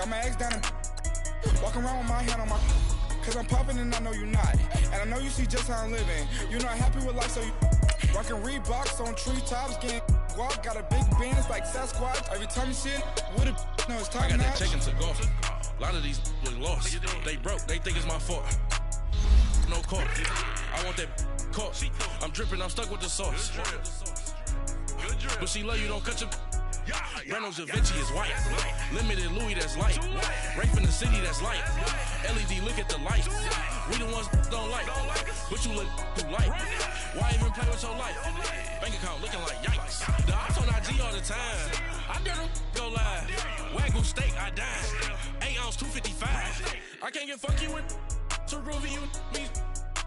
Got my ex down and walking around with my hand on my, cause I'm popping and I know you not. And I know you see just how I'm living. You're not happy with life, so you rockin' Reeboks on treetops, getting walk. Got a big Benz like Sasquatch. Every time you see it, with a no, it's time. I got that check into golf. A lot of these look lost. They broke, they think it's my fault. No court. I want that court. I'm dripping, I'm stuck with the sauce. But she love you, don't cut your. Reynolds Da Vinci is white. Limited Louis, that's light. Rape in the city, that's light. LED, look at the light. We the ones don't like. But you look too light. Why even play with your life? Bank account looking like yikes. The ops on IG all the time. I dare them go live. Wagyu steak, I dine. 8 ounce, 255. I can't get funky with to groovy you me.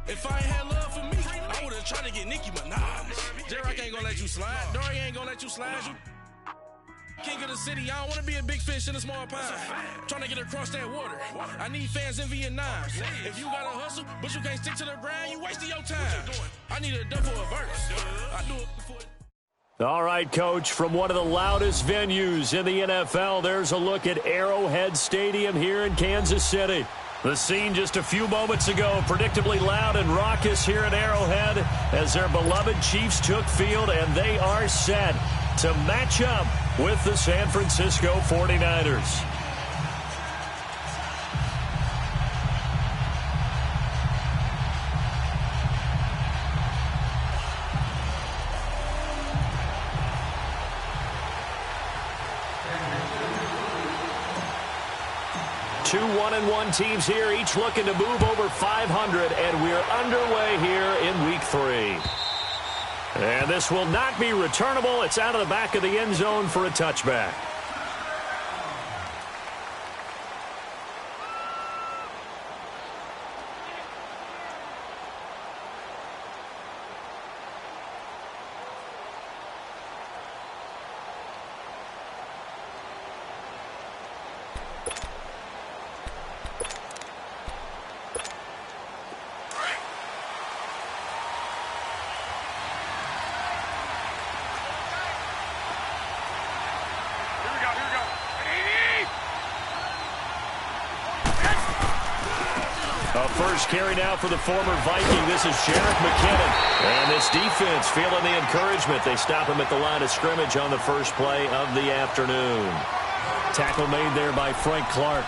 If I ain't had love for me, I would've tried to get Nicki Minaj. J-Rock ain't gonna let you slide. Dory ain't gonna let you slide. You king of the city, I don't wanna be a big fish in a small pond. Trying to get across that water. I need fans in Vietnam. If you gotta hustle, but you can't stick to the grind, you wasting your time. I need a double a verse. I do it before. All right, Coach, from one of the loudest venues in the NFL, there's a look at Arrowhead Stadium here in Kansas City. The scene just a few moments ago, predictably loud and raucous here at Arrowhead as their beloved Chiefs took field, and they are set to match up with the San Francisco 49ers. Two 1-1 teams here, each looking to move over 500, and we're underway here in Week 3. And this will not be returnable. It's out of the back of the end zone for a touchback. First carry now for the former Viking. This is Jerick McKinnon. And this defense feeling the encouragement. They stop him at the line of scrimmage on the first play of the afternoon. Tackle made there by Frank Clark.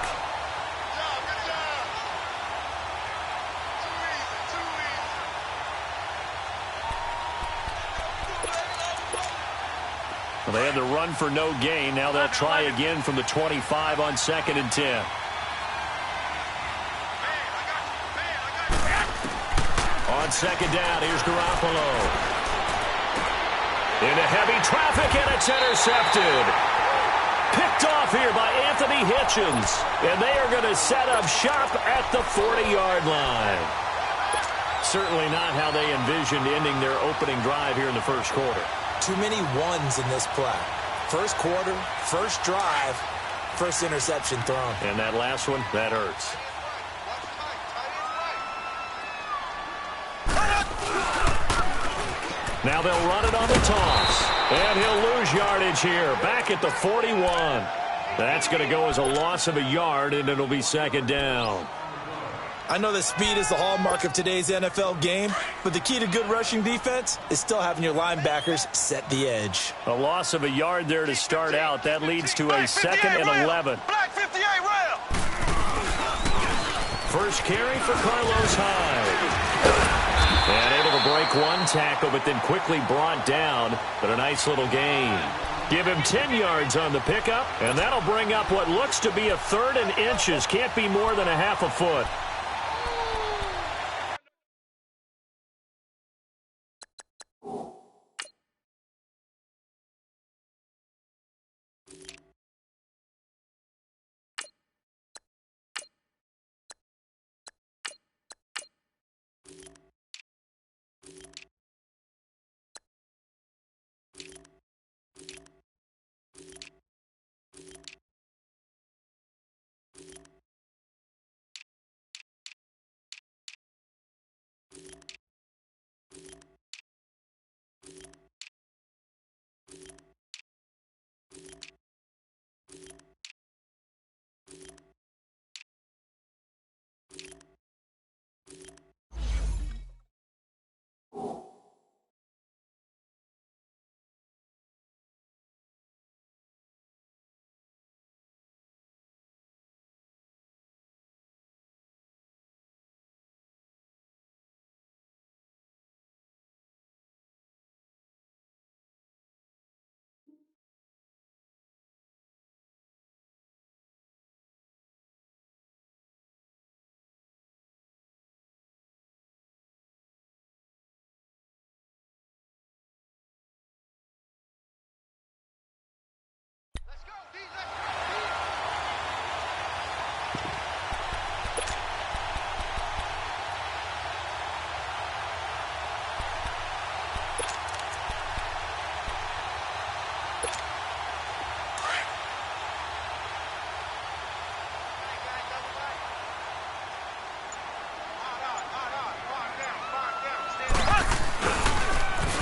Well, they had the run for no gain. Now they'll try again from the 25 on 2nd and 10. On 2nd down, here's Garoppolo. Into heavy traffic, and it's intercepted. Picked off here by Anthony Hitchens. And they are going to set up shop at the 40-yard line. Certainly not how they envisioned ending their opening drive here in the first quarter. Too many ones in this play. First quarter, first drive, first interception thrown. And that last one, that hurts. Now they'll run it on the toss. And he'll lose yardage here. Back at the 41. That's going to go as a loss of a yard, and it'll be 2nd down. I know that speed is the hallmark of today's NFL game, but the key to good rushing defense is still having your linebackers set the edge. A loss of a yard there to start out. That leads to a 2nd and 11. Black 58 rail. First carry for Carlos Hyde. And able to break one tackle, but then quickly brought down. But a nice little gain. Give him 10 yards on the pickup, and that'll bring up what looks to be a 3rd and inches. Can't be more than a half a foot.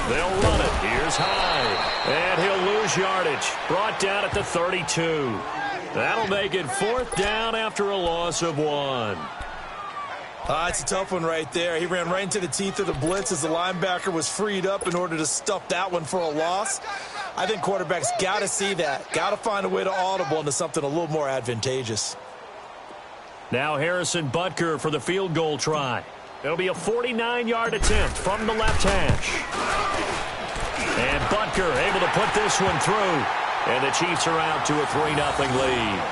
They'll run it. Here's Hyde. And he'll lose yardage. Brought down at the 32. That'll make it 4th down after a loss of 1. It's a tough one right there. He ran right into the teeth of the blitz as the linebacker was freed up in order to stuff that one for a loss. I think quarterbacks got to see that. Got to find a way to audible into something a little more advantageous. Now Harrison Butker for the field goal try. It'll be a 49-yard attempt from the left hash. And Butker able to put this one through. And the Chiefs are out to a 3-0 lead.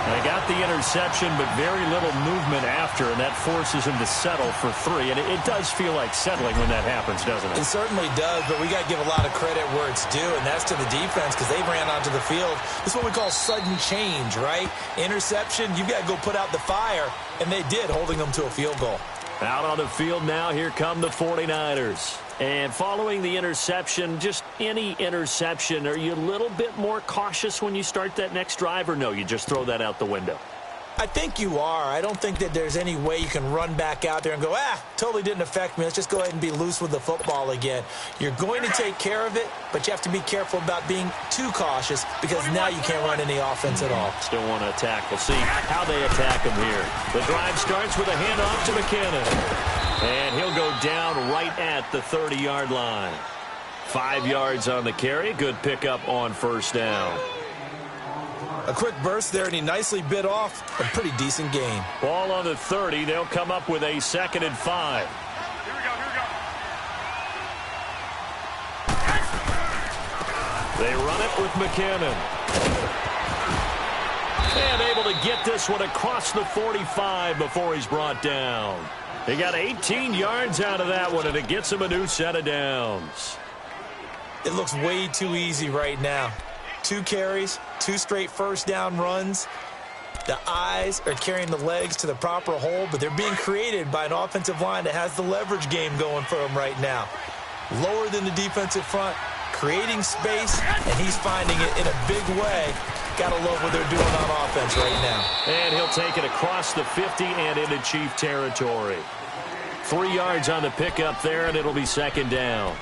They got the interception, but very little movement after, and that forces him to settle for 3. And it does feel like settling when that happens, doesn't it? It certainly does, but we got to give a lot of credit where it's due, and that's to the defense because they ran onto the field. This is what we call sudden change, right? Interception, you've got to go put out the fire, and they did, holding them to a field goal. Out on the field now, here come the 49ers. And following the interception, just any interception, are you a little bit more cautious when you start that next drive, or no, you just throw that out the window? I think you are. I don't think that there's any way you can run back out there and go, totally didn't affect me. Let's just go ahead and be loose with the football again. You're going to take care of it, but you have to be careful about being too cautious because now you can't run any offense at all. Still want to attack. We'll see how they attack him here. The drive starts with a handoff to McKinnon. And he'll go down right at the 30-yard line. 5 yards on the carry. Good pickup on 1st down. A quick burst there, and he nicely bit off a pretty decent gain. Ball on the 30. They'll come up with a 2nd and 5. Here we go. They run it with McKinnon. And able to get this one across the 45 before he's brought down. He got 18 yards out of that one, and it gets him a new set of downs. It looks way too easy right now. 2 carries, 2 straight 1st down runs. The eyes are carrying the legs to the proper hole, but they're being created by an offensive line that has the leverage game going for him right now. Lower than the defensive front, creating space, and he's finding it in a big way. Gotta love what they're doing on offense right now. And he'll take it across the 50 and into Chief territory. 3 yards on the pickup there, and it'll be 2nd down.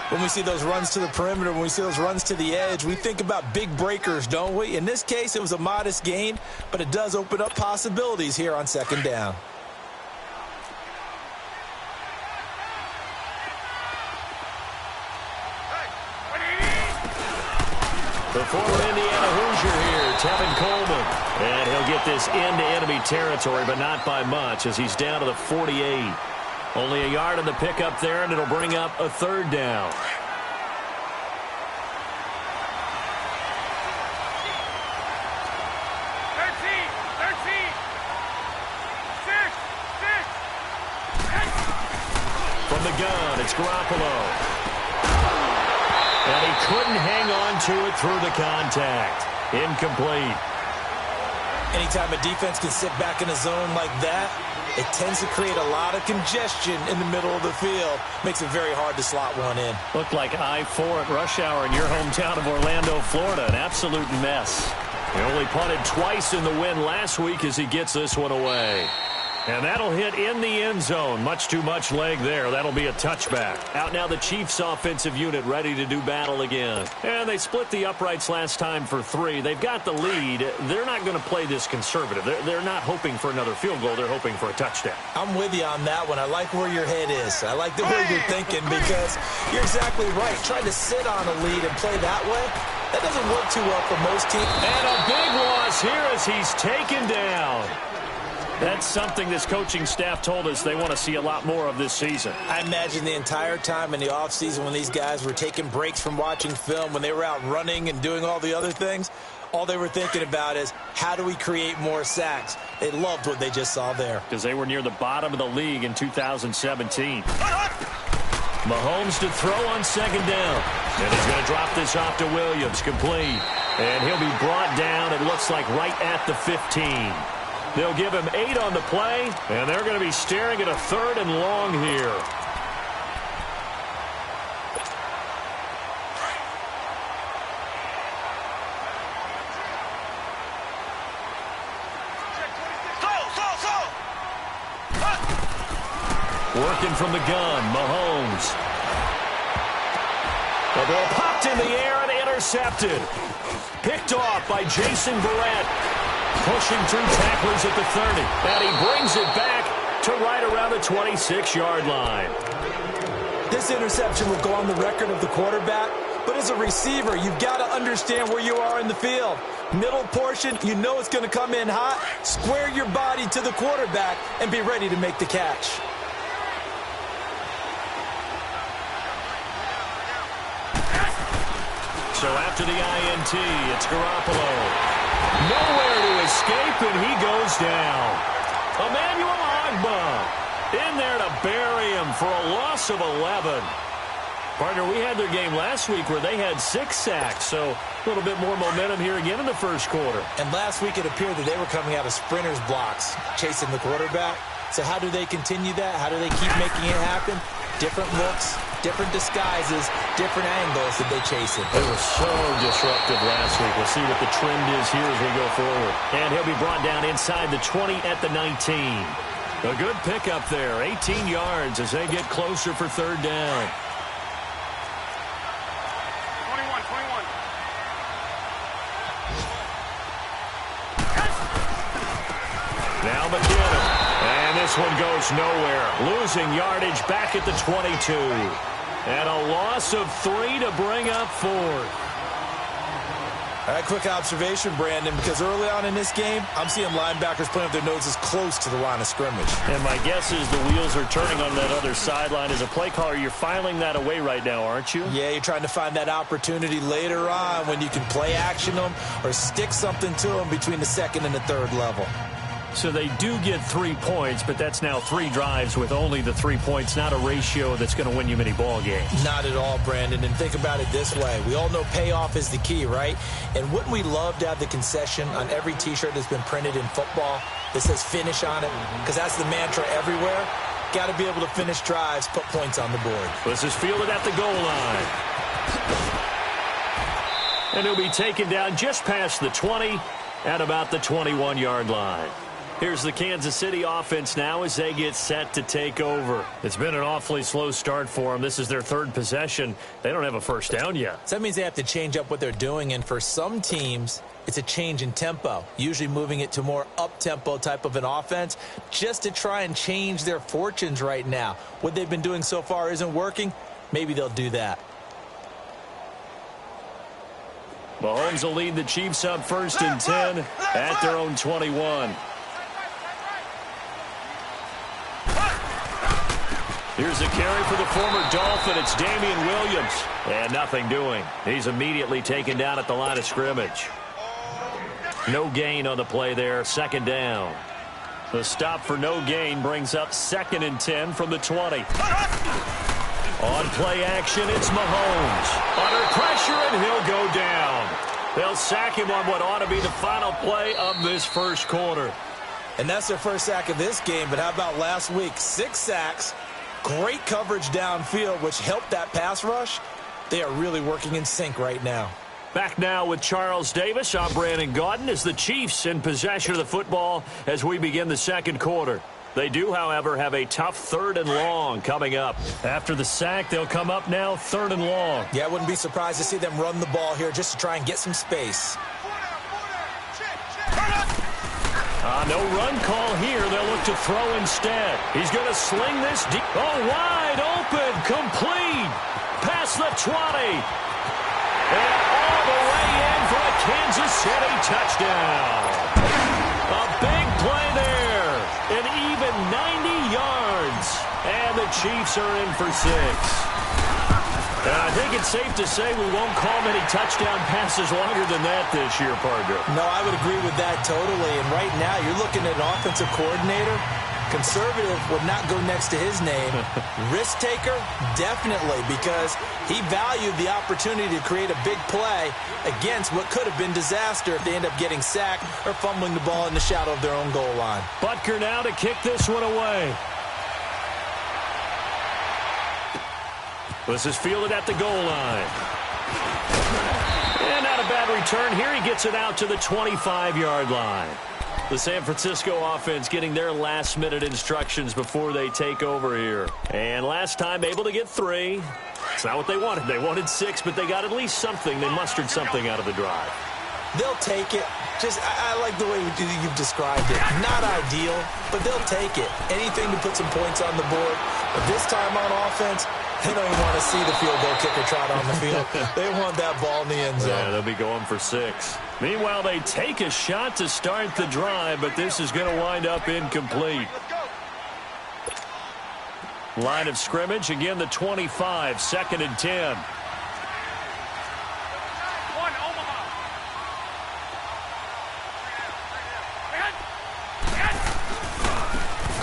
When we see those runs to the perimeter, when we see those runs to the edge, we think about big breakers, don't we? In this case, it was a modest gain, but it does open up possibilities here on 2nd down. The former Indiana Hoosier here, Tevin Coleman. And he'll get this into enemy territory, but not by much as he's down to the 48. Only a yard on the pickup there, and it'll bring up a 3rd down. From the gun, it's Garoppolo. And he couldn't hang on to it through the contact. Incomplete. Anytime a defense can sit back in a zone like that, it tends to create a lot of congestion in the middle of the field. Makes it very hard to slot one in. Looked like I-4 at rush hour in your hometown of Orlando, Florida. An absolute mess. He only punted twice in the win last week as he gets this one away. And that'll hit in the end zone. Much too much leg there. That'll be a touchback. Out now the Chiefs offensive unit ready to do battle again. And they split the uprights last time for 3. They've got the lead. They're not going to play this conservative. They're not hoping for another field goal. They're hoping for a touchdown. I'm with you on that one. I like where your head is. I like the way you're thinking because you're exactly right. Trying to sit on a lead and play that way, that doesn't work too well for most teams. And a big loss here as he's taken down. That's something this coaching staff told us they want to see a lot more of this season. I imagine the entire time in the offseason when these guys were taking breaks from watching film, when they were out running and doing all the other things, all they were thinking about is how do we create more sacks? They loved what they just saw there. Because they were near the bottom of the league in 2017. Mahomes to throw on 2nd down. And he's going to drop this off to Williams. Complete. And he'll be brought down, it looks like, right at the 15. They'll give him 8 on the play, and they're going to be staring at a 3rd and long here. Working from the gun, Mahomes. The ball popped in the air and intercepted. Picked off by Jason Verrett. Pushing through tacklers at the 30. And he brings it back to right around the 26-yard line. This interception will go on the record of the quarterback, but as a receiver, you've got to understand where you are in the field. Middle portion, you know it's going to come in hot. Square your body to the quarterback and be ready to make the catch. So after the INT, it's Garoppolo. Nowhere to escape, and he goes down. Emmanuel Ogbah in there to bury him for a loss of 11. Partner, we had their game last week where they had 6 sacks, so a little bit more momentum here again in the first quarter. And last week it appeared that they were coming out of sprinters blocks, chasing the quarterback. So how do they continue that? How do they keep making it happen? Different looks, different disguises, different angles that they chase it. They were so disruptive last week. We'll see what the trend is here as we go forward. And he'll be brought down inside the 20 at the 19. A good pickup there, 18 yards as they get closer for third down. 21. Now McKinnon. And this one goes nowhere. Losing yardage back at the 22. And a loss of 3 to bring up 4. All right, quick observation, Brandon, because early on in this game, I'm seeing linebackers playing with their noses close to the line of scrimmage. And my guess is the wheels are turning on that other sideline. As a play caller, you're filing that away right now, aren't you? Yeah, you're trying to find that opportunity later on when you can play action them or stick something to them between the second and the third level. So they do get 3 points, but that's now 3 drives with only the 3 points, not a ratio that's going to win you many ball games. Not at all, Brandon. And think about it this way. We all know payoff is the key, right? And wouldn't we love to have the concession on every T-shirt that's been printed in football that says finish on it? Because that's the mantra everywhere. Got to be able to finish drives, put points on the board. This is fielded at the goal line. And he'll be taken down just past the 20 at about the 21-yard line. Here's the Kansas City offense now as they get set to take over. It's been an awfully slow start for them. This is their third possession. They don't have a first down yet. So that means they have to change up what they're doing, and for some teams, it's a change in tempo, usually moving it to more up-tempo type of an offense just to try and change their fortunes right now. What they've been doing so far isn't working. Maybe they'll do that. Mahomes will lead the Chiefs up 1st and 10 at their own 21. Here's a carry for the former Dolphin. It's Damian Williams. And nothing doing. He's immediately taken down at the line of scrimmage. No gain on the play there. 2nd down. The stop for no gain brings up 2nd and 10 from the 20. On play action, it's Mahomes. Under pressure, and he'll go down. They'll sack him on what ought to be the final play of this first quarter. And that's their first sack of this game, but how about last week? 6 sacks. Great coverage downfield, which helped that pass rush. They are really working in sync right now. Back now with Charles Davis. I'm Brandon Gaudin as the Chiefs in possession of the football as we begin the second quarter. They do, however, have a tough 3rd and long coming up. After the sack, they'll come up now 3rd and long. Yeah, I wouldn't be surprised to see them run the ball here just to try and get some space. No run call here. They'll look to throw instead. He's going to sling this deep. Oh, wide open. Complete. Past the 20. And all the way in for a Kansas City touchdown. A big play there. An even 90 yards. And the Chiefs are in for 6. And I think it's safe to say we won't call many touchdown passes longer than that this year, partner. No, I would agree with that totally. And right now, you're looking at an offensive coordinator. Conservative would not go next to his name. Risk taker, definitely, because he valued the opportunity to create a big play against what could have been disaster if they end up getting sacked or fumbling the ball in the shadow of their own goal line. Butker now to kick this one away. This is fielded at the goal line. And not a bad return here. He gets it out to the 25-yard line. The San Francisco offense getting their last-minute instructions before they take over here. And last time, able to get 3. It's not what they wanted. They wanted 6, but they got at least something. They mustered something out of the drive. They'll take it. I like the way you've described it. Not ideal, but they'll take it. Anything to put some points on the board. But this time on offense, they don't even want to see the field goal kicker trot on the field. They want that ball in the end zone. Yeah, they'll be going for 6. Meanwhile, they take a shot to start the drive, but this is going to wind up incomplete. Line of scrimmage, again the 25, 2nd and 10.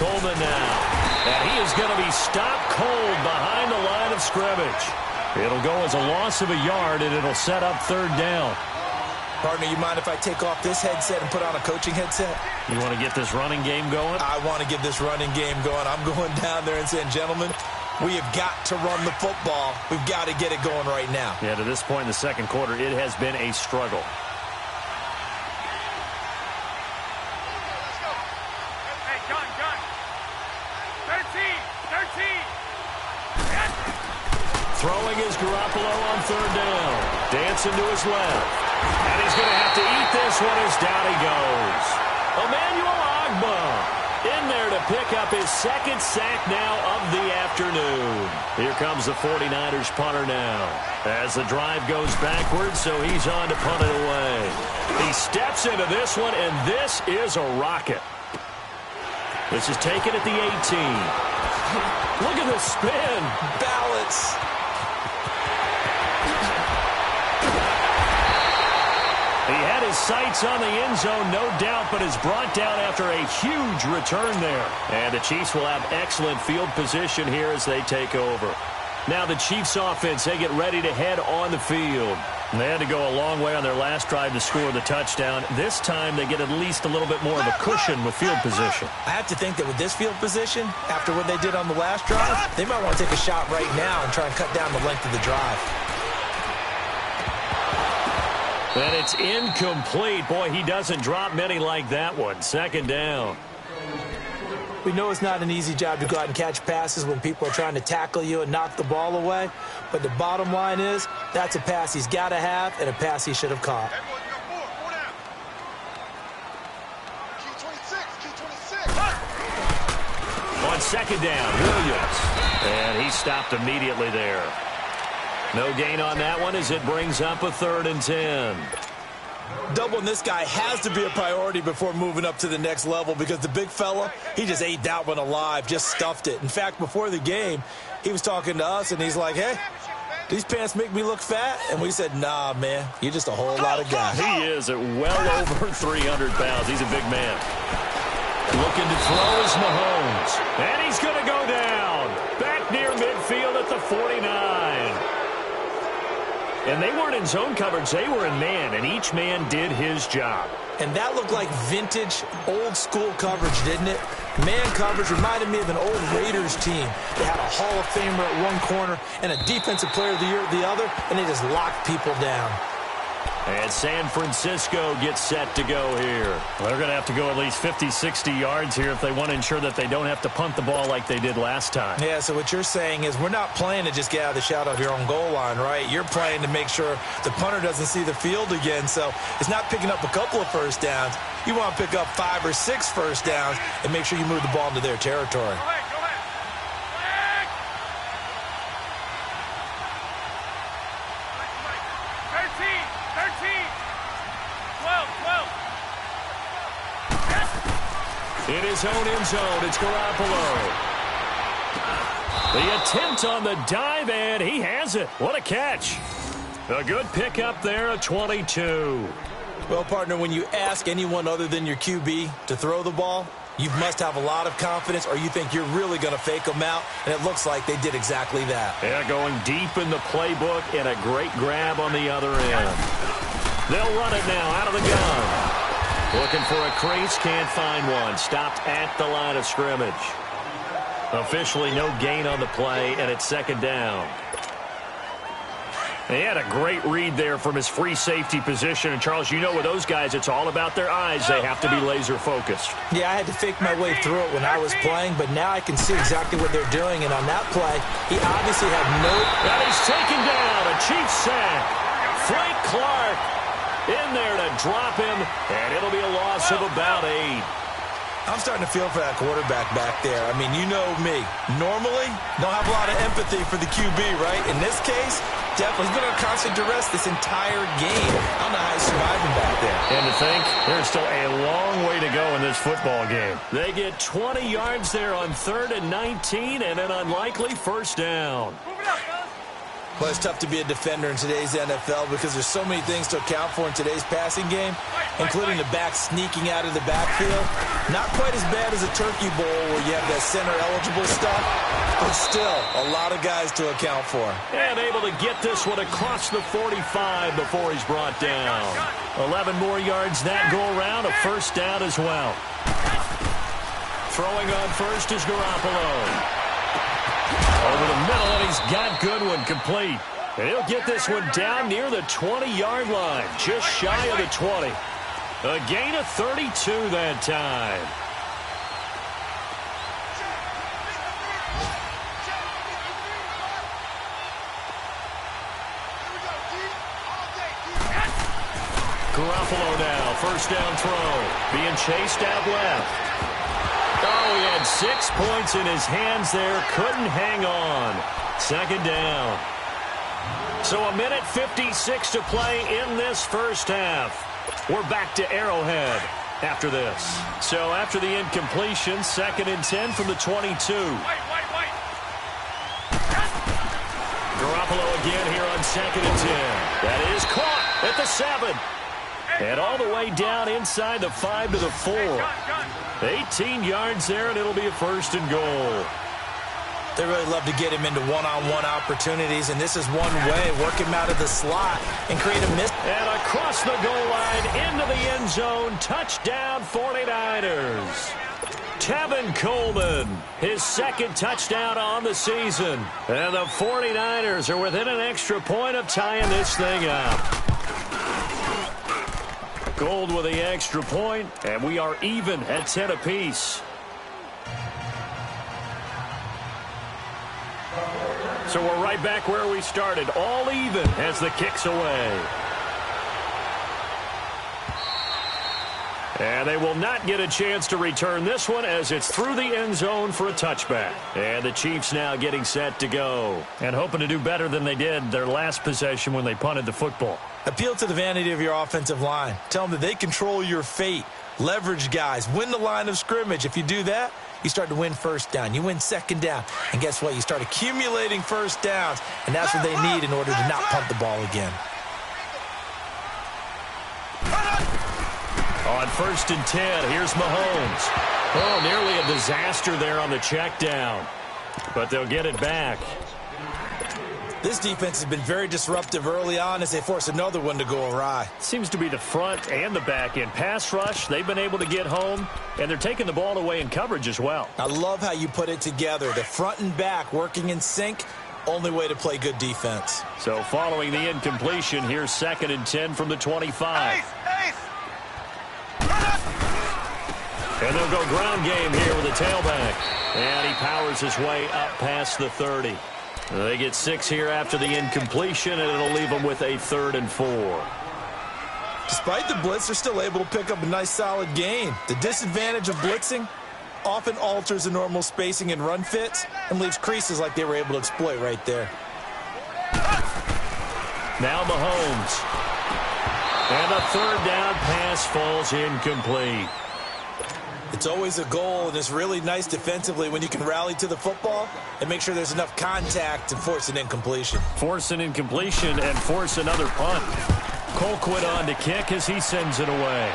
Coleman now. And he is going to be stopped cold behind the line of scrimmage. It'll go as a loss of a yard, and it'll set up 3rd down. Partner, you mind if I take off this headset and put on a coaching headset? You want to get this running game going? I want to get this running game going. I'm going down there and saying, gentlemen, we have got to run the football. We've got to get it going right now. Yeah, to this point in the second quarter, it has been a struggle. Throwing is Garoppolo on 3rd down. Dancing to his left. And he's going to have to eat this one as down he goes. Emmanuel Ogbah in there to pick up his 2nd sack now of the afternoon. Here comes the 49ers punter now. As the drive goes backwards, so he's on to punt it away. He steps into this one, and this is a rocket. This is taken at the 18. Look at the spin. Balance. He had his sights on the end zone, no doubt, but is brought down after a huge return there. And the Chiefs will have excellent field position here as they take over. Now the Chiefs offense, they get ready to head on the field. And they had to go a long way on their last drive to score the touchdown. This time they get at least a little bit more of a cushion with field position. I have to think that with this field position, after what they did on the last drive, they might want to take a shot right now and try and cut down the length of the drive. And it's incomplete. Boy, he doesn't drop many like that one. 2nd down. We know it's not an easy job to go out and catch passes when people are trying to tackle you and knock the ball away. But the bottom line is, that's a pass he's got to have and a pass he should have caught. On 2nd down, Williams. And he stopped immediately there. No gain on that one as it brings up a 3rd and 10. Doubling this guy has to be a priority before moving up to the next level because the big fella, he just ate that one alive, just stuffed it. In fact, before the game, he was talking to us, and he's like, hey, these pants make me look fat? And we said, nah, man, you're just a whole lot of guy. He is at well over 300 pounds. He's a big man. Looking to throw is Mahomes. And he's going to go down. Back near midfield at the 49. And they weren't in zone coverage. They were in man, and each man did his job. And that looked like vintage, old-school coverage, didn't it? Man coverage reminded me of an old Raiders team. They had a Hall of Famer at one corner and a Defensive Player of the Year at the other, and they just locked people down. And San Francisco gets set to go here. Well, they're going to have to go at least 50, 60 yards here if they want to ensure that they don't have to punt the ball like they did last time. Yeah, so what you're saying is we're not playing to just get out of the shadow of your own goal line, right? You're playing to make sure the punter doesn't see the field again. So it's not picking up a couple of first downs. You want to pick up 5 or 6 first downs and make sure you move the ball into their territory. In his own end zone, it's Garoppolo. The attempt on the dive, and he has it. What a catch. A good pickup there at 22. Well, partner, when you ask anyone other than your QB to throw the ball, you must have a lot of confidence or you think you're really going to fake them out, and it looks like they did exactly that. Yeah, going deep in the playbook and a great grab on the other end. They'll run it now out of the gun. Looking for a crease, can't find one. Stopped at the line of scrimmage. Officially no gain on the play, and it's 2nd down. He had a great read there from his free safety position. And, Charles, you know with those guys, it's all about their eyes. They have to be laser-focused. Yeah, I had to fake my way through it when I was playing, but now I can see exactly what they're doing. And on that play, he obviously had no... And he's taken down. A Chiefs sack. Frank Clark in there to drop him, and it'll be a loss of about 8. I'm starting to feel for that quarterback back there. I mean, you know me. Normally, don't have a lot of empathy for the QB, right? In this case, definitely he's been on constant duress this entire game. I don't know how he's surviving back there. And to think, there's still a long way to go in this football game. They get 20 yards there on 3rd and 19 and an unlikely first down. Well, it's tough to be a defender in today's NFL because there's so many things to account for in today's passing game, including the back sneaking out of the backfield. Not quite as bad as a turkey bowl where you have that center-eligible stuff, but still a lot of guys to account for. And able to get this one across the 45 before he's brought down. 11 more yards that go around, a first down as well. Throwing on first is Garoppolo. Over the middle, and he's got Goodwin complete. And he'll get this one down near the 20-yard line, just shy of the 20. A gain of 32 that time. Garoppolo now, first down throw. Being chased out left. Oh, he had 6 points in his hands there. Couldn't hang on. Second down. So a minute 56 to play in this first half. We're back to Arrowhead after this. So after the incompletion, 2nd and 10 from the 22. Garoppolo again here on 2nd and 10. That is caught at the 7. And all the way down inside the 5 to the 4. 18 yards there, and it'll be a 1st and goal. They really love to get him into one-on-one opportunities, and this is one way. Work him out of the slot and create a miss. And across the goal line, into the end zone. Touchdown, 49ers. Tevin Coleman, his 2nd touchdown on the season. And the 49ers are within an extra point of tying this thing up. Gold with the extra point, and we are even at 10 apiece. So we're right back where we started, all even as the kick's away. And they will not get a chance to return this one as it's through the end zone for a touchback. And the Chiefs now getting set to go. And hoping to do better than they did their last possession when they punted the football. Appeal to the vanity of your offensive line. Tell them that they control your fate. Leverage guys. Win the line of scrimmage. If you do that, you start to win first down. You win 2nd down. And guess what? You start accumulating first downs. And that's what they need in order to not punt the ball again. On 1st and 10, here's Mahomes. Oh, nearly a disaster there on the check down. But they'll get it back. This defense has been very disruptive early on as they force another one to go awry. Seems to be the front and the back end. Pass rush, they've been able to get home, and they're taking the ball away in coverage as well. I love how you put it together. The front and back working in sync, only way to play good defense. So following the incompletion, here's 2nd and 10 from the 25. And they'll go ground game here with a tailback. And he powers his way up past the 30. They get 6 here after the incompletion, and it'll leave them with a 3rd and 4. Despite the blitz, they're still able to pick up a nice, solid gain. The disadvantage of blitzing often alters the normal spacing and run fits and leaves creases like they were able to exploit right there. Now Mahomes. And a 3rd down pass falls incomplete. It's always a goal, and it's really nice defensively when you can rally to the football and make sure there's enough contact to force an incompletion. Force an incompletion and force another punt. Colquitt on to kick as he sends it away.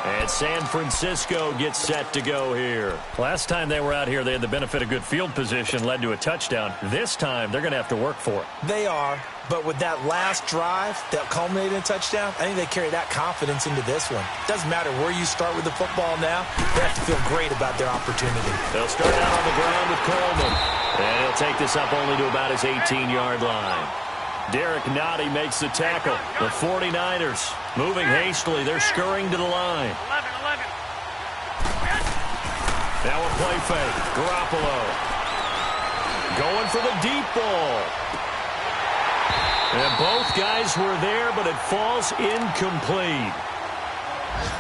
And San Francisco gets set to go here. Last time they were out here, they had the benefit of good field position, led to a touchdown. This time, they're going to have to work for it. They are, But with that last drive that culminated in a touchdown, I think they carry that confidence into this one. Doesn't matter where you start with the football now. They have to feel great about their opportunity. They'll start out on the ground with Coleman. And he'll take this up only to about his 18-yard line. Derek Nottie makes the tackle. The 49ers moving hastily. They're scurrying to the line. 11. Now a play fake. Garoppolo going for the deep ball. And both guys were there, but it falls incomplete.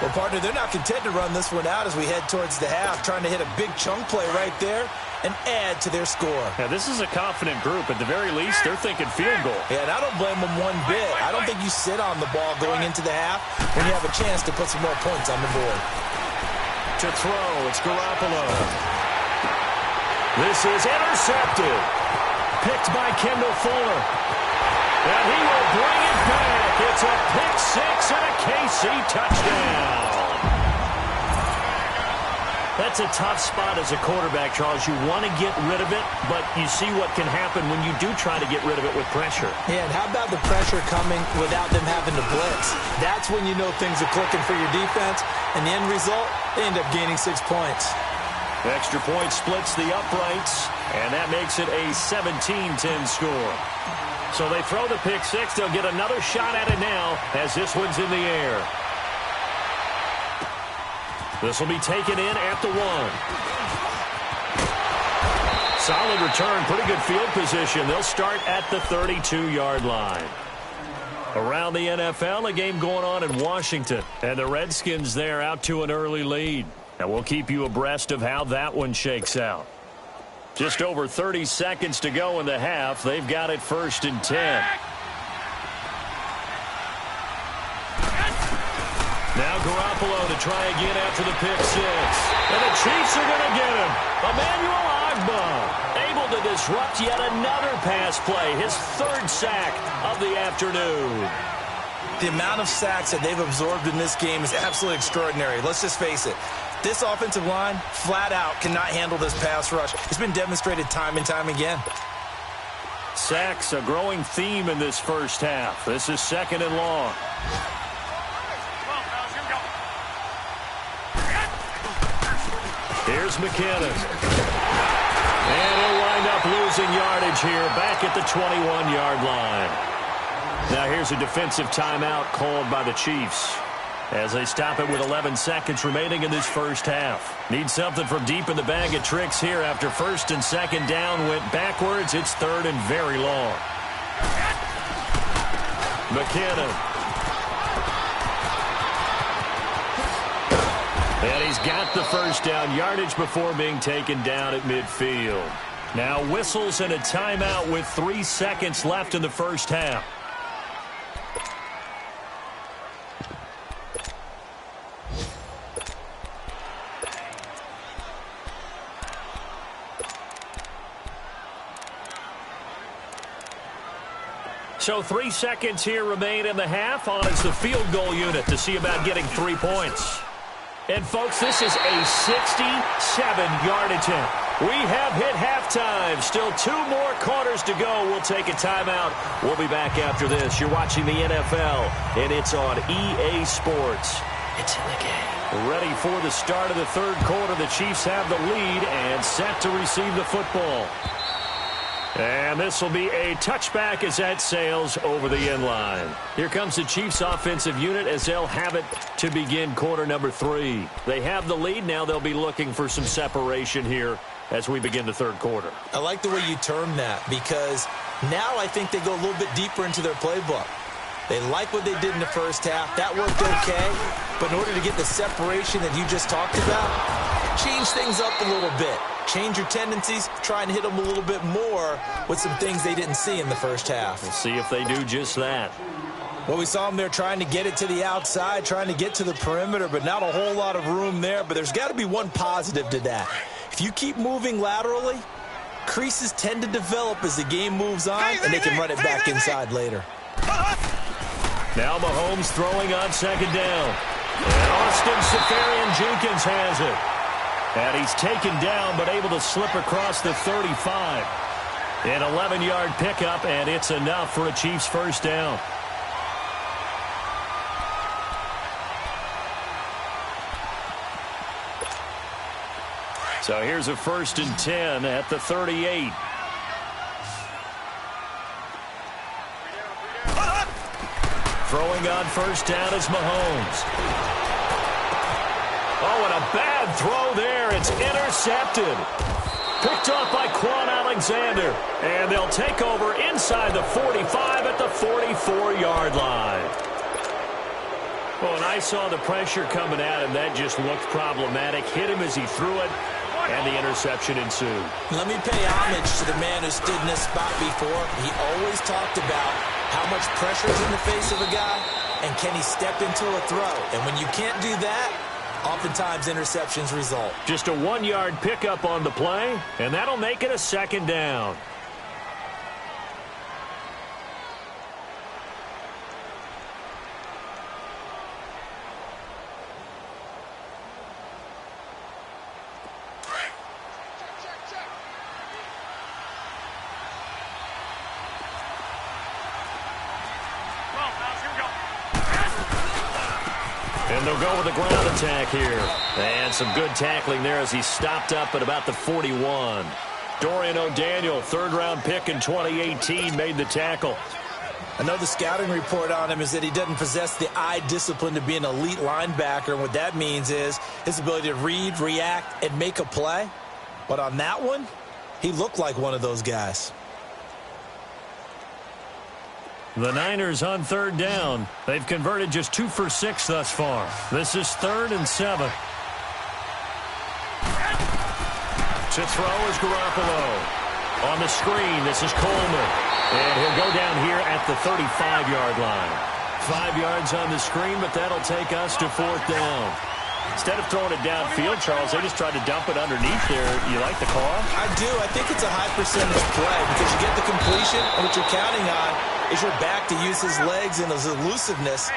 Well, partner, they're not content to run this one out as we head towards the half, trying to hit a big chunk play right there and add to their score. Now, this is a confident group. At the very least, they're thinking field goal. Yeah, and I don't blame them one bit. I don't think you sit on the ball going into the half when you have a chance to put some more points on the board. To throw, it's Garoppolo. This is intercepted. Picked by Kendall Fuller. And he will bring it back. It's a pick six and a KC touchdown. That's a tough spot as a quarterback, Charles. You want to get rid of it, but you see what can happen when you do try to get rid of it with pressure. Yeah, and how about the pressure coming without them having to blitz? That's when you know things are clicking for your defense, and the end result, they end up gaining 6 points. Extra point splits the uprights, and that makes it a 17-10 score. So they throw the pick six. They'll get another shot at it now as this one's in the air. This will be taken in at the 1. Solid return, pretty good field position. They'll start at the 32-yard line. Around the NFL, a game going on in Washington, and the Redskins there out to an early lead. And we'll keep you abreast of how that one shakes out. Just over 30 seconds to go in the half. They've got it 1st and 10. Now Garoppolo to try again after the pick six. And the Chiefs are going to get him. Emmanuel Ogbah able to disrupt yet another pass play. His 3rd sack of the afternoon. The amount of sacks that they've absorbed in this game is absolutely extraordinary. Let's just face it. This offensive line, flat out, cannot handle this pass rush. It's been demonstrated time and time again. Sacks, a growing theme in this first half. This is 2nd and long. Here's McKinnon. And he'll wind up losing yardage here back at the 21-yard line. Now here's a defensive timeout called by the Chiefs as they stop it with 11 seconds remaining in this first half. Need something from deep in the bag of tricks here after 1st and 2nd down went backwards. It's 3rd and very long. McKinnon. And he's got the 1st down yardage before being taken down at midfield. Now whistles and a timeout with 3 seconds left in the first half. So 3 seconds here remain in the half. On is the field goal unit to see about getting 3 points. And, folks, this is a 67-yard attempt. We have hit halftime. Still 2 more quarters to go. We'll take a timeout. We'll be back after this. You're watching the NFL, and it's on EA Sports. It's in the game. Ready for the start of the 3rd quarter. The Chiefs have the lead and set to receive the football. And this will be a touchback as that sails over the end line. Here comes the Chiefs offensive unit as they'll have it to begin quarter number 3. They have the lead. Now they'll be looking for some separation here as we begin the 3rd quarter. I like the way you term that because now I think they go a little bit deeper into their playbook. They like what they did in the first half. That worked okay. But in order to get the separation that you just talked about, change things up a little bit. Change your tendencies, try and hit them a little bit more with some things they didn't see in the first half. We'll see if they do just that. Well, we saw them there trying to get it to the outside, trying to get to the perimeter, but not a whole lot of room there. But there's got to be one positive to that. If you keep moving laterally, creases tend to develop as the game moves on, and they can run it back inside later. Now Mahomes throwing on 2nd down. And Austin Seferian-Jenkins has it. And he's taken down but able to slip across the 35. An 11-yard pickup, and it's enough for a Chiefs first down. So here's a 1st and 10 at the 38. Throwing on first down is Mahomes. Oh, and a bad throw there. It's intercepted. Picked off by Quan Alexander. And they'll take over inside the 45 at the 44-yard line. Well, and I saw the pressure coming at him. That just looked problematic. Hit him as he threw it, and the interception ensued. Let me pay homage to the man who stood in this spot before. He always talked about how much pressure is in the face of a guy, and can he step into a throw? And when you can't do that, oftentimes interceptions result. Just a 1-yard pickup on the play, and that'll make it a 2nd down. And they'll go with the ground attack here. And some good tackling there as he stopped up at about the 41. Dorian O'Daniel, 3rd-round pick in 2018, made the tackle. I know the scouting report on him is that he doesn't possess the eye discipline to be an elite linebacker. And what that means is his ability to read, react, and make a play. But on that one, he looked like one of those guys. The Niners on 3rd down. They've converted just 2 for 6 thus far. This is 3rd and 7. To throw is Garoppolo. On the screen, this is Coleman. And he'll go down here at the 35-yard line. 5 yards on the screen, but that'll take us to 4th down. Instead of throwing it downfield, Charles, they just tried to dump it underneath there. You like the call? I do. I think it's a high percentage play because you get the completion, and what you're counting on is your back to use his legs and his elusiveness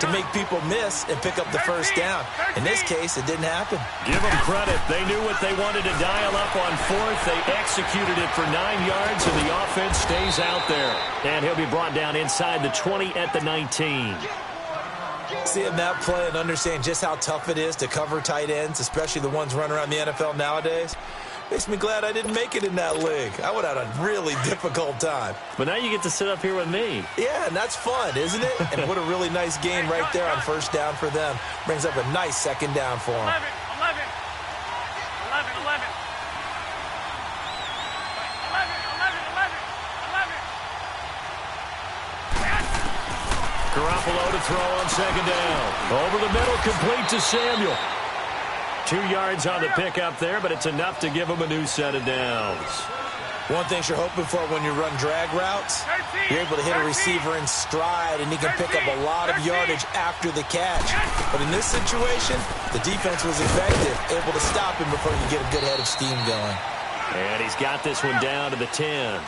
to make people miss and pick up the first down. In this case, it didn't happen. Give them credit. They knew what they wanted to dial up on 4th. They executed it for 9 yards, and the offense stays out there. And he'll be brought down inside the 20 at the 19. Seeing that play and understanding just how tough it is to cover tight ends, especially the ones running around the NFL nowadays, makes me glad I didn't make it in that league. I would have had a really difficult time. But now you get to sit up here with me. Yeah, and that's fun, isn't it? And what a really nice gain right there on first down for them. Brings up a nice 2nd down for them. 11. Garoppolo to throw on 2nd down. Over the middle, complete to Samuel. 2 yards on the pickup there, but it's enough to give him a new set of downs. One thing you're hoping for when you run drag routes, you're able to hit a receiver in stride, and he can pick up a lot of yardage after the catch. But in this situation, the defense was effective, able to stop him before you get a good head of steam going. And he's got this one down to the 10.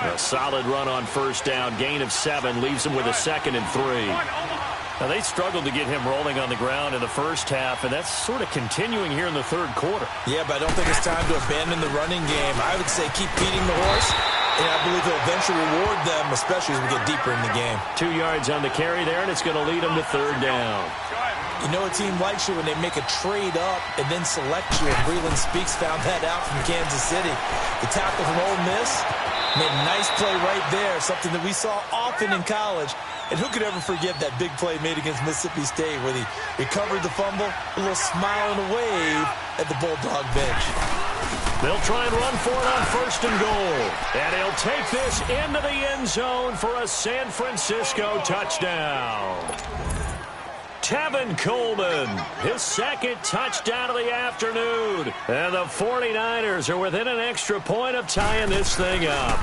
A solid run on first down. Gain of 7 leaves him with a 2nd and 3. Now, they struggled to get him rolling on the ground in the first half, and that's sort of continuing here in the 3rd quarter. Yeah, but I don't think it's time to abandon the running game. I would say keep feeding the horse, and I believe he'll eventually reward them, especially as we get deeper in the game. 2 yards on the carry there, and it's going to lead him to 3rd down. You know a team likes you when they make a trade up and then select you, and Breland Speaks found that out from Kansas City. The tackle from Ole Miss made a nice play right there, something that we saw often in college. And who could ever forget that big play made against Mississippi State where he recovered the fumble, a little smile and a wave at the Bulldog bench. They'll try and run for it on 1st and goal. And he'll take this into the end zone for a San Francisco touchdown. Tevin Coleman, his 2nd touchdown of the afternoon. And the 49ers are within an extra point of tying this thing up.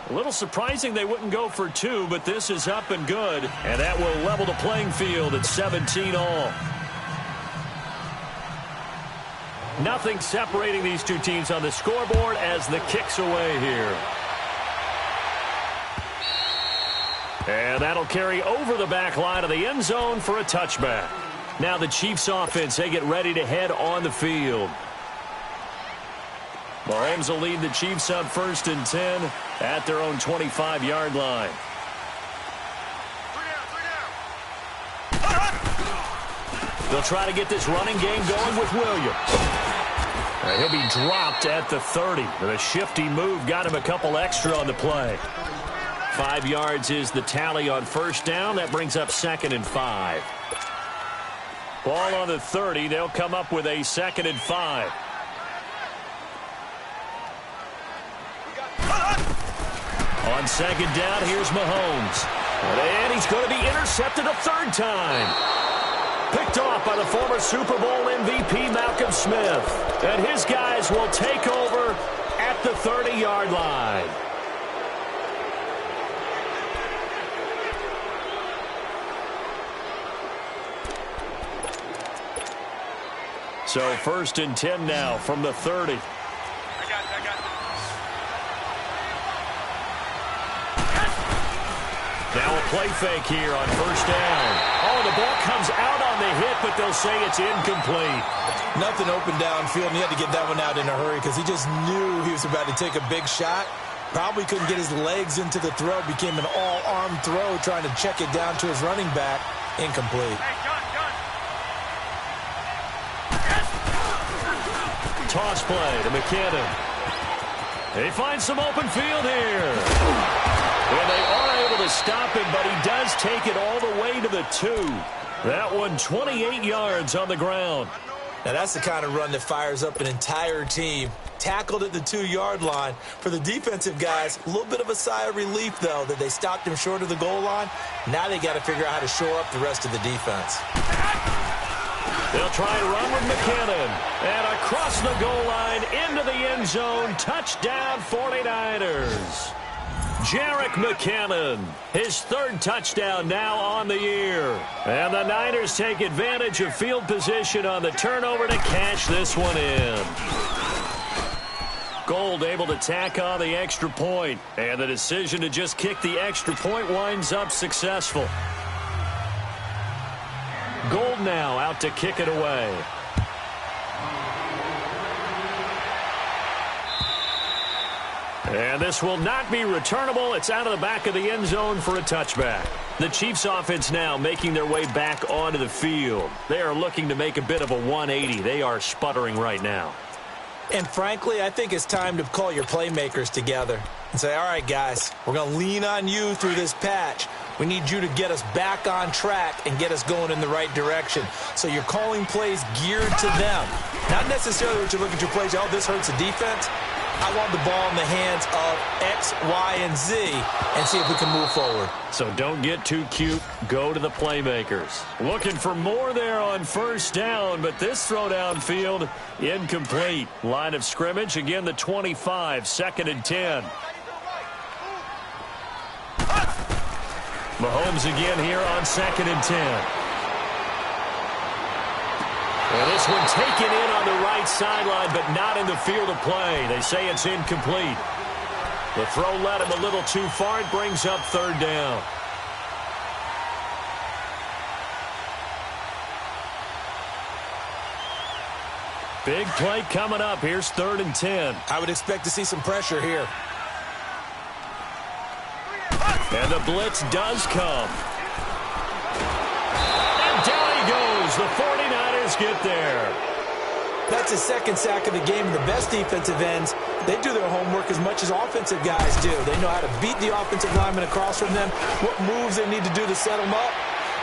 A little surprising they wouldn't go for 2, but this is up and good. And that will level the playing field at 17 all. Nothing separating these two teams on the scoreboard as the kick's away here. And that'll carry over the back line of the end zone for a touchback. Now the Chiefs offense, they get ready to head on the field. Mahomes will lead the Chiefs on 1st and 10 at their own 25-yard line. They'll try to get this running game going with Williams. And he'll be dropped at the 30. The shifty move got him a couple extra on the play. 5 yards is the tally on 1st down. That brings up 2nd and 5. Ball on the 30. They'll come up with a 2nd and 5. On 2nd down, here's Mahomes. And he's going to be intercepted a 3rd time. Picked off by the former Super Bowl MVP Malcolm Smith. And his guys will take over at the 30-yard line. So 1st and 10 now from the 30. I got it. Now a play fake here on 1st down. Oh, the ball comes out on the hit, but they'll say it's incomplete. Nothing open downfield, and he had to get that one out in a hurry because he just knew he was about to take a big shot. Probably couldn't get his legs into the throw. Became an all-arm throw trying to check it down to his running back. Incomplete. Hey, gun. Toss play to McKinnon. He finds some open field here. Well, they are able to stop him, but he does take it all the way to the 2. That one 28 yards on the ground. Now, that's the kind of run that fires up an entire team. Tackled at the 2-yard line. For the defensive guys, a little bit of a sigh of relief, though, that they stopped him short of the goal line. Now they got to figure out how to shore up the rest of the defense. They'll try and run with McKinnon. And across the goal line into the end zone. Touchdown 49ers. Jerick McKinnon, his 3rd touchdown now on the year. And the Niners take advantage of field position on the turnover to cash this one in. Gold able to tack on the extra point. And the decision to just kick the extra point winds up successful. Gold now out to kick it away. And this will not be returnable. It's out of the back of the end zone for a touchback. The Chiefs offense now making their way back onto the field. They are looking to make a bit of a 180. They are sputtering right now. And frankly, I think it's time to call your playmakers together and say, all right, guys, we're going to lean on you through this patch. We need you to get us back on track and get us going in the right direction. So you're calling plays geared to them. Not necessarily what you look at your plays, oh, this hurts the defense. I want the ball in the hands of X, Y, and Z and see if we can move forward. So don't get too cute. Go to the playmakers. Looking for more there on 1st down, but this throw downfield incomplete. Line of scrimmage, again the 25, 2nd and 10. Mahomes again here on 2nd and 10. Well, this one taken in on the right sideline, but not in the field of play. They say it's incomplete. The throw led him a little too far. It brings up 3rd down. Big play coming up. Here's 3rd and 10. I would expect to see some pressure here. And the blitz does come. And down he goes. The 49ers get there. That's his 2nd sack of the game. The best defensive ends, they do their homework as much as offensive guys do. They know how to beat the offensive lineman across from them, what moves they need to do to set them up.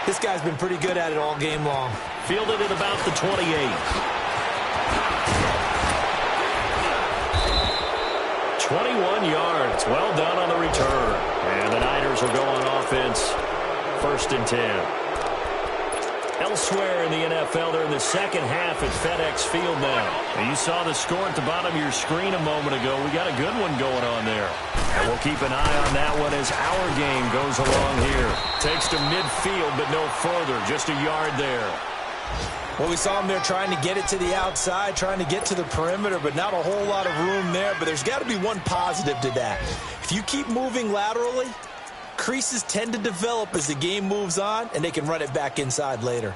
This guy's been pretty good at it all game long. Fielded at about the 28. 21 yards. Well done on the return. And the Niners will go on offense. 1st and 10. Elsewhere in the NFL, they're in the 2nd half at FedEx Field now. And you saw the score at the bottom of your screen a moment ago. We got a good one going on there. And we'll keep an eye on that one as our game goes along here. Takes to midfield, but no further. Just a yard there. Well, we saw him there trying to get it to the outside, trying to get to the perimeter, but not a whole lot of room there. But there's got to be one positive to that. If you keep moving laterally, creases tend to develop as the game moves on, and they can run it back inside later.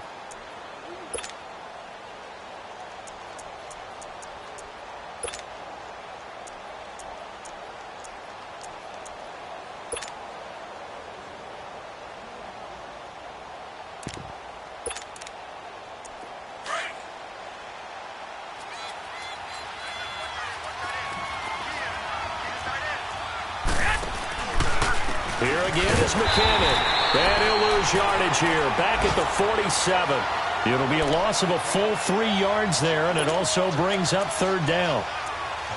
Here again is McKinnon. And he'll lose yardage here. Back at the 47. It'll be a loss of a full 3 yards there, and it also brings up third down.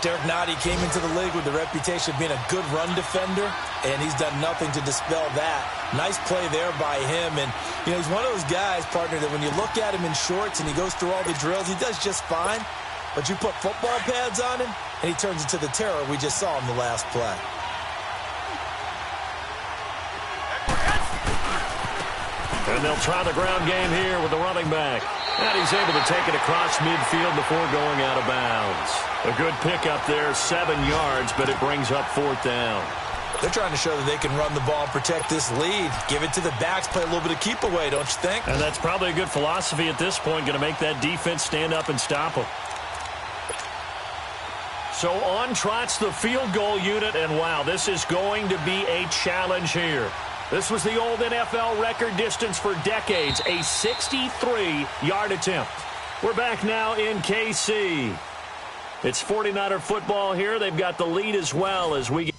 Derek Nottie came into the league with the reputation of being a good run defender, and he's done nothing to dispel that. Nice play there by him. And, you know, he's one of those guys, partner, that when you look at him in shorts and he goes through all the drills, he does just fine. But you put football pads on him, and he turns into the terror we just saw in the last play. And they'll try the ground game here with the running back. And he's able to take it across midfield before going out of bounds. A good pickup there, 7 yards, but it brings up fourth down. They're trying to show that they can run the ball and protect this lead. Give it to the backs, play a little bit of keep away, don't you think? And that's probably a good philosophy at this point, going to make that defense stand up and stop them. So on trots the field goal unit, and wow, this is going to be a challenge here. This was the old NFL record distance for decades, a 63-yard attempt. We're back now in KC. It's 49er football here. They've got the lead as well as we get.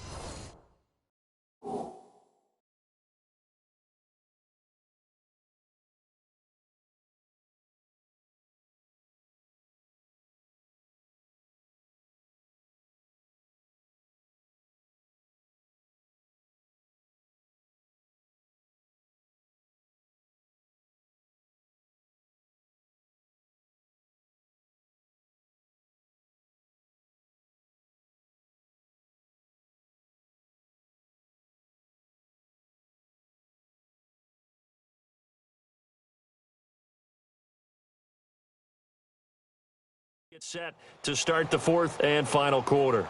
Get set to start the fourth and final quarter.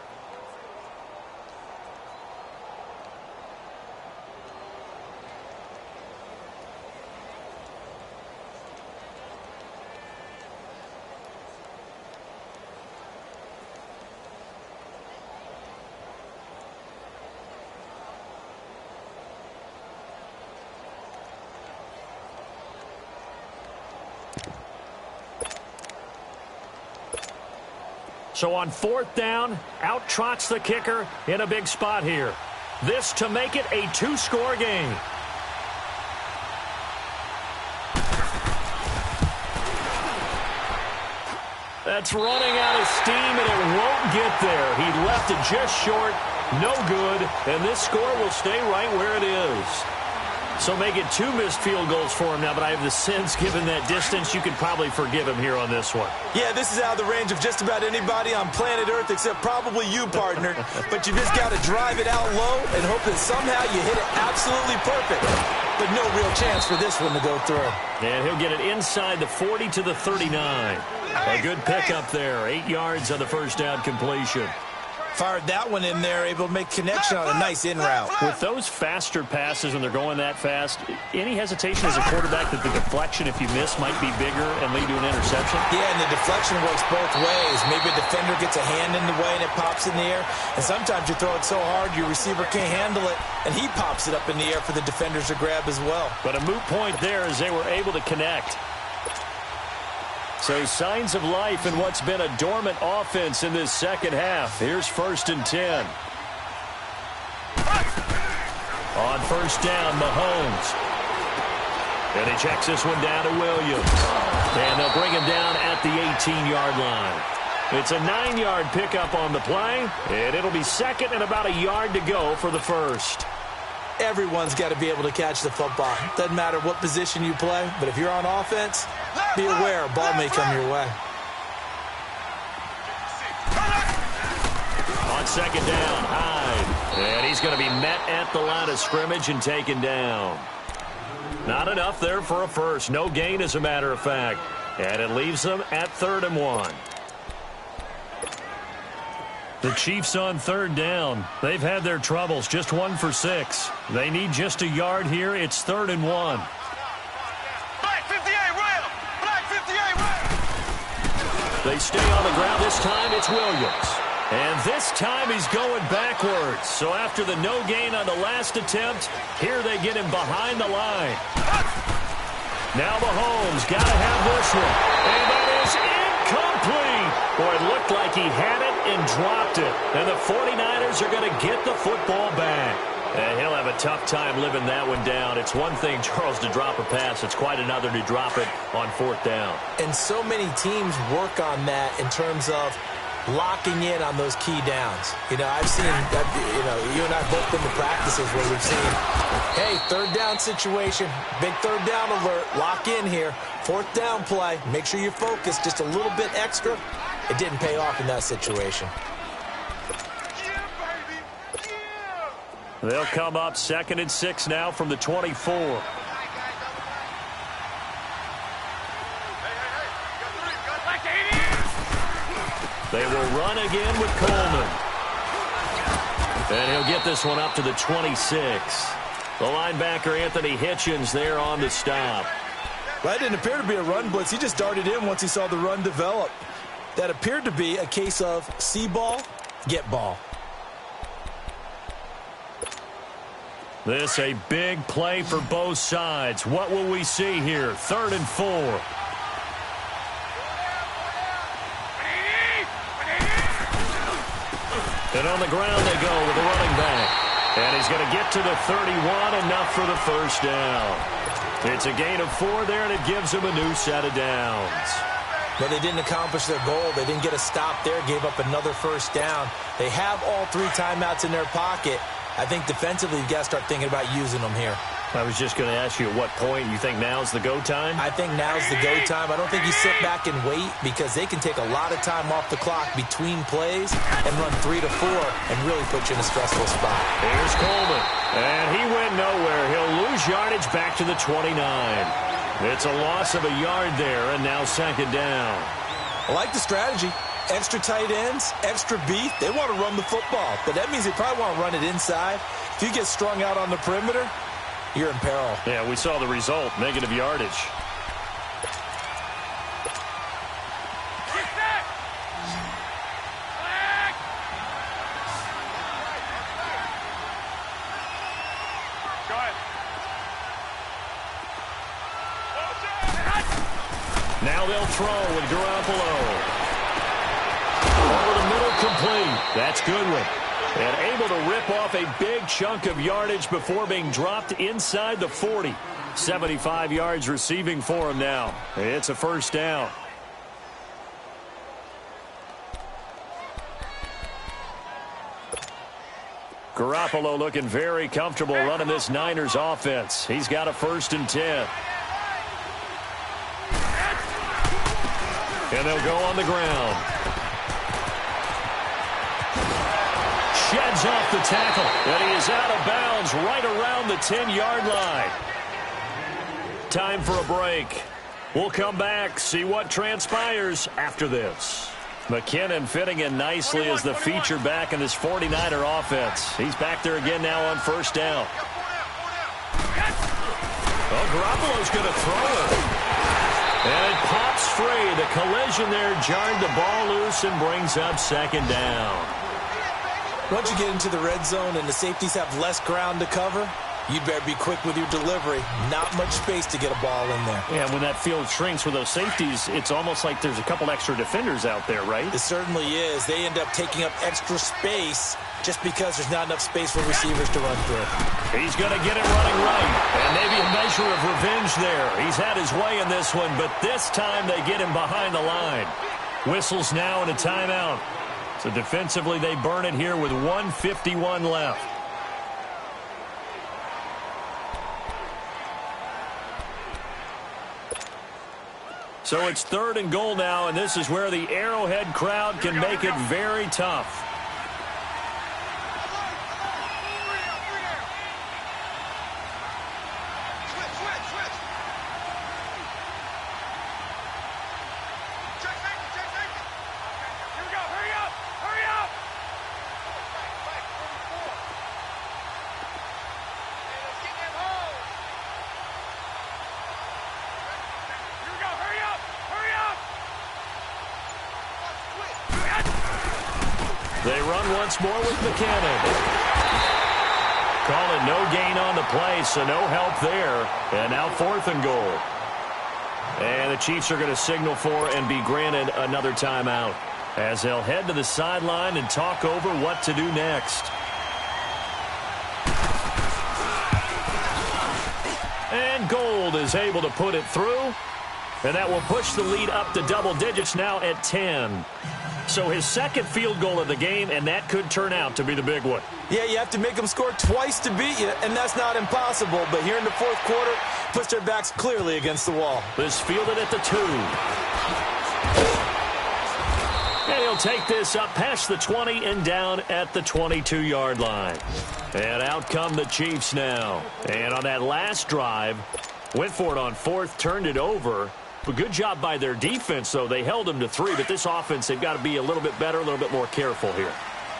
So on fourth down, out trots the kicker in a big spot here. This to make it a 2-score game. That's running out of steam, and it won't get there. He left it just short, no good, and this score will stay right where it is. So make it 2 missed field goals for him now, but I have the sense, given that distance, you could probably forgive him here on this one. Yeah, this is out of the range of just about anybody on planet Earth except probably you, partner. But you just got to drive it out low and hope that somehow you hit it absolutely perfect. But no real chance for this one to go through. And he'll get it inside the 40 to the 39. A good pickup there, 8 yards on the first down completion. Fired that one in there, able to make connection on a nice in route. With those faster passes when they're going that fast, any hesitation as a quarterback that the deflection, if you miss, might be bigger and lead to an interception? Yeah, and the deflection works both ways. Maybe a defender gets a hand in the way and it pops in the air. And sometimes you throw it so hard your receiver can't handle it, and he pops it up in the air for the defenders to grab as well. But a moot point there as they were able to connect. So signs of life in what's been a dormant offense in this second half. Here's 1st and 10. On first down, Mahomes. And he checks this one down to Williams. And they'll bring him down at the 18-yard line. It's a 9-yard pickup on the play, and it'll be second and about a yard to go for the first. Everyone's got to be able to catch the football. Doesn't matter what position you play, but if you're on offense, be aware a ball may come your way. On second down, Hyde. And he's going to be met at the line of scrimmage and taken down. Not enough there for a first. No gain, as a matter of fact. And it leaves them at 3rd and 1. The Chiefs on 3rd down. They've had their troubles, just 1 for 6. They need just a yard here. It's 3rd and 1. Black 58, Ram! Black 58, Ram! They stay on the ground. This time it's Williams. And this time he's going backwards. So after the no gain on the last attempt, here they get him behind the line. Now Mahomes got to have this one. And that is incomplete. Boy, it looked like he had it and dropped it. And the 49ers are going to get the football back. And he'll have a tough time living that one down. It's one thing, Charles, to drop a pass. It's quite another to drop it on 4th down. And so many teams work on that in terms of locking in on those key downs. You know, I've seen, you and I have both been to practices where we've seen, hey, 3rd down situation, big 3rd down alert, lock in here, 4th down play, make sure you're focused just a little bit extra. It didn't pay off in that situation. They'll come up 2nd and 6 now from the 24. They will run again with Coleman. And he'll get this one up to the 26. The linebacker, Anthony Hitchens, there on the stop. Well, that didn't appear to be a run blitz. He just darted in once he saw the run develop. That appeared to be a case of see ball, get ball. This a big play for both sides. What will we see here? 3rd and 4. And on the ground they go with the running back. And he's going to get to the 31, enough for the 1st down. It's a gain of 4 there, and it gives him a new set of downs. But they didn't accomplish their goal. They didn't get a stop there, gave up another 1st down. They have all 3 timeouts in their pocket. I think defensively you've got to start thinking about using them here. I was just going to ask you at what point you think now's the go time? I think now's the go time. I don't think you sit back and wait because they can take a lot of time off the clock between plays and run 3 to 4 and really put you in a stressful spot. Here's Coleman. And he went nowhere. He'll lose yardage back to the 29. It's a loss of a yard there, and now 2nd down. I like the strategy. Extra tight ends, extra beef. They want to run the football, but that means they probably want to run it inside. If you get strung out on the perimeter, you're in peril. Yeah, we saw the result, negative yardage. Now they'll throw with Garoppolo. Over the middle, complete. That's Goodwin. And able to rip off a big chunk of yardage before being dropped inside the 40. 75 yards receiving for him now. It's a 1st down. Garoppolo looking very comfortable running this Niners offense. He's got a 1st and 10. And they'll go on the ground. Sheds off the tackle, and he is out of bounds right around the 10-yard line. Time for a break. We'll come back, see what transpires after this. McKinnon fitting in nicely as the feature back in this 49er offense. He's back there again now on 1st down. Well, Garoppolo's going to throw it. And it pops free. The collision there jarred the ball loose and brings up 2nd down. Once you get into the red zone and the safeties have less ground to cover, you better be quick with your delivery. Not much space to get a ball in there. Yeah, when that field shrinks with those safeties, it's almost like there's a couple extra defenders out there, right? It certainly is. They end up taking up extra space just because there's not enough space for receivers to run through. He's going to get it running right. And maybe a measure of revenge there. He's had his way in this one, but this time they get him behind the line. Whistles now and a timeout. So defensively, they burn it here with 1:51 left. So it's 3rd and goal now, and this is where the Arrowhead crowd can make it very tough. They run once more with McKinnon. Call it no gain on the play, so no help there. And now 4th and goal. And the Chiefs are going to signal for and be granted another timeout as they'll head to the sideline and talk over what to do next. And Gold is able to put it through. And that will push the lead up to double digits now at 10. So his second field goal of the game, and that could turn out to be the big one. Yeah, you have to make them score twice to beat you, and that's not impossible. But here in the fourth quarter, puts their backs clearly against the wall. This fielded at the 2. And he'll take this up past the 20 and down at the 22-yard line. And out come the Chiefs now. And on that last drive, went for it on fourth, turned it over. But good job by their defense, though. They held them to 3, but this offense, they've got to be a little bit better, a little bit more careful here.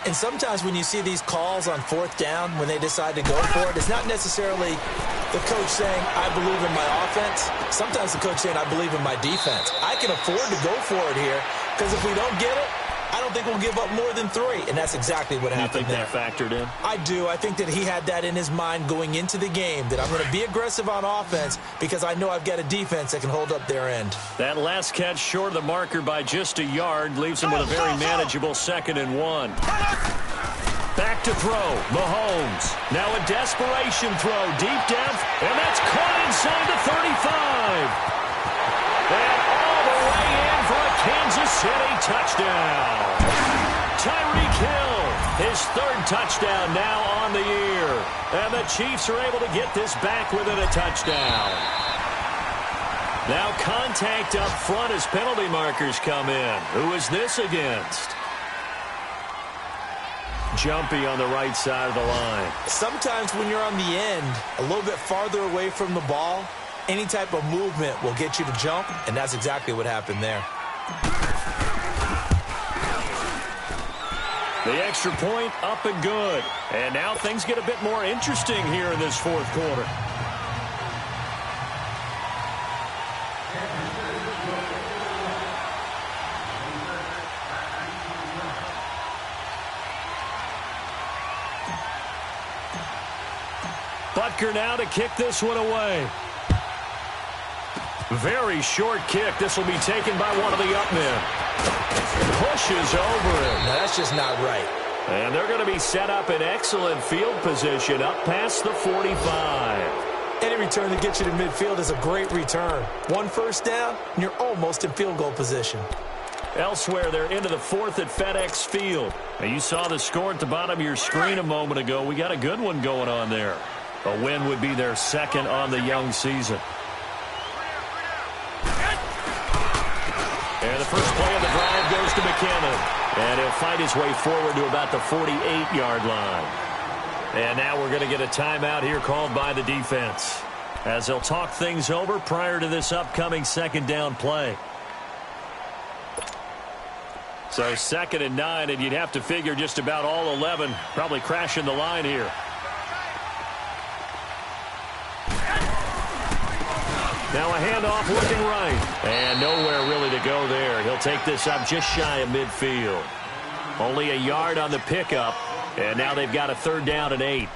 And sometimes when you see these calls on fourth down, when they decide to go for it, it's not necessarily the coach saying, I believe in my offense. Sometimes the coach saying, I believe in my defense. I can afford to go for it here, because if we don't get it, I don't think we'll give up more than 3, and that's exactly what happened there. You think that factored in? I do. I think that he had that in his mind going into the game, that I'm going to be aggressive on offense because I know I've got a defense that can hold up their end. That last catch short of the marker by just a yard leaves him with a very manageable 2nd and 1. Back to throw, Mahomes. Now a desperation throw, deep depth, and that's caught inside the 35. And all the way in for a Kansas City touchdown. Tyreek Hill, his 3rd touchdown now on the year. And the Chiefs are able to get this back within a touchdown. Now contact up front as penalty markers come in. Who is this against? Jumpy on the right side of the line. Sometimes when you're on the end, a little bit farther away from the ball, any type of movement will get you to jump, and that's exactly what happened there. The extra point up and good. And now things get a bit more interesting here in this fourth quarter. Butker now to kick this one away. Very short kick. This will be taken by one of the up men. Pushes over him. Now, that's just not right. And they're going to be set up in excellent field position up past the 45. Any return that gets you to midfield is a great return. 1 first down, and you're almost in field goal position. Elsewhere, they're into the 4th at FedEx Field. Now, you saw the score at the bottom of your screen a moment ago. We got a good one going on there. A win would be their 2nd on the young season. And the first play of the drive goes to McKinnon. And he'll fight his way forward to about the 48-yard line. And now we're going to get a timeout here called by the defense, as they'll talk things over prior to this upcoming 2nd down play. So 2nd and 9, and you'd have to figure just about all 11 probably crashing the line here. Now a handoff looking right. And nowhere really to go there. He'll take this up just shy of midfield. Only a yard on the pickup. And now they've got a 3rd down and 8.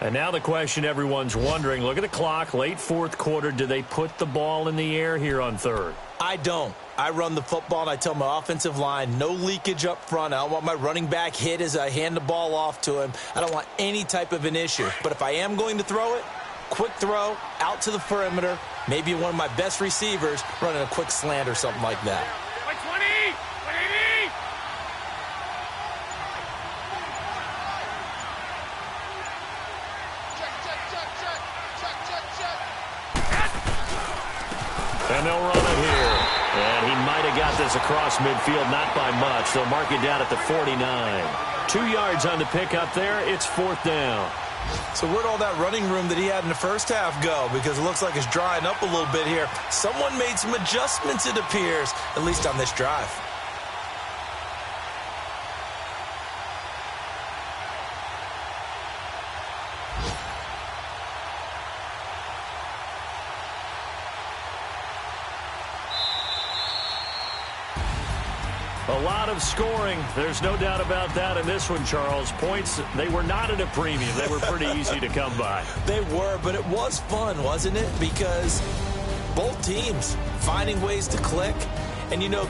And now the question everyone's wondering, look at the clock, late fourth quarter. Do they put the ball in the air here on 3rd? I don't. I run the football, and I tell my offensive line, no leakage up front. I don't want my running back hit as I hand the ball off to him. I don't want any type of an issue. But if I am going to throw it, quick throw, out to the perimeter, maybe one of my best receivers running a quick slant or something like that. And they'll run it here. And he might have got this across midfield, not by much. They'll mark it down at the 49. 2 yards on the pickup there. It's 4th down. So where'd all that running room that he had in the first half go? Because it looks like it's drying up a little bit here. Someone made some adjustments, it appears, at least on this drive. A lot of scoring. There's no doubt about that in this one, Charles. Points, they were not at a premium. They were pretty easy to come by. They were, but it was fun, wasn't it? Because Both teams finding ways to click, and you know